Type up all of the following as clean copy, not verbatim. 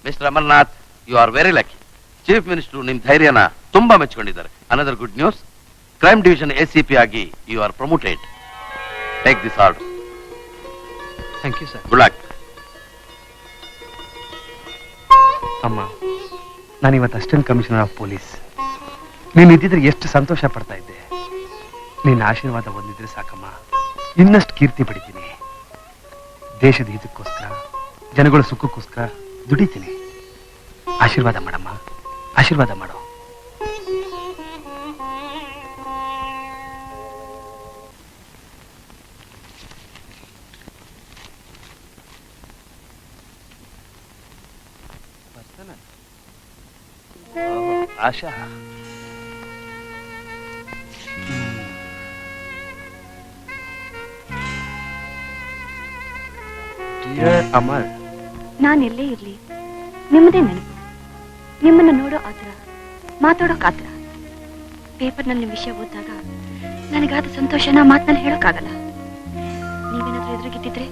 Mister Amarnath, you are very lucky. Chief minister ನಿಮ್ ಧೈರ್ಯನ ತುಂಬಾ ಮೆಚ್ಚಿಕೊಂಡಿದ್ದಾರೆ. Another good news, crime division ACP ಆಗಿ you are promoted. Take this order. Thank you sir. Good luck. ಅಮ್ಮ, ನಾನು ಇವತ್ತು ಅಸಿಸ್ಟೆಂಟ್ ಕಮಿಷನರ್ ಆಫ್ ಪೊಲೀಸ್. ನೀನು ಇದ್ದಿದ್ರೆ ಎಷ್ಟು ಸಂತೋಷ ಪಡ್ತಾ ಇದ್ದೆ. ನಿನ್ನ ಆಶೀರ್ವಾದ ಹೊಂದಿದ್ರೆ ಸಾಕಮ್ಮ, ಇನ್ನಷ್ಟು ಕೀರ್ತಿ ಪಡಿತೀನಿ. ದೇಶದ ಹಿತಕ್ಕೋಸ್ಕರ, ಜನಗಳ ಸುಖಕ್ಕೋಸ್ಕರ ದುಡಿತೀನಿ. ಆಶೀರ್ವಾದ ಮಾಡಮ್ಮ, ಆಶೀರ್ವಾದ ಮಾಡು. ಆಶಾ, ಡಿಯರ್ ಅಮರ್, ನಾನೆಲ್ಲೇ ಇರ್ಲಿ ನಿಮ್ಮದೇ ನೆನಪು. ನಿಮ್ಮನ್ನ ನೋಡೋ ಆತರ, ಮಾತಾಡೋ ಕಾತರ. ಪೇಪರ್ನಲ್ಲಿ ನಿಮ್ಮ ವಿಷಯ ಓದಿದಾಗ ನನಗಾದ ಸಂತೋಷನ ಮಾತನ್ನ ಹೇಳೋಕ್ಕಾಗಲ್ಲ. ನೀವೇನಾದ್ರೂ ಎದುರುಗಿದ್ದಿದ್ರೆ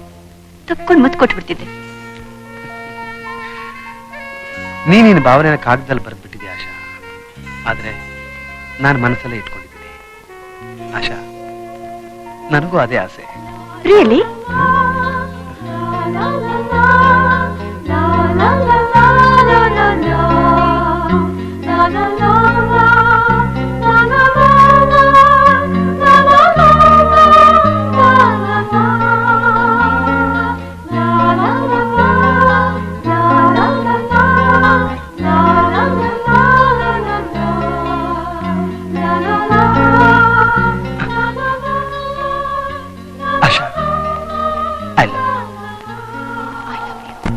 ತಪ್ಕೊಂಡು ಮತ್ ಕೊಟ್ಬಿಡ್ತಿದ್ದೆ. ನೀನಿನ ಭಾವನೆಯ ಕಾಗದದಲ್ಲಿ ಬರೆದ್ಬಿಟ್ಟಿದೆ ಆಶಾ, ಆದ್ರೆ ನಾನು ಮನಸ್ಸಲ್ಲೇ ಇಟ್ಕೊಂಡಿದ್ದೀನಿ. ಆಶಾ, ನನಗೂ ಅದೇ ಆಸೆ. ರಿಯಲಿ?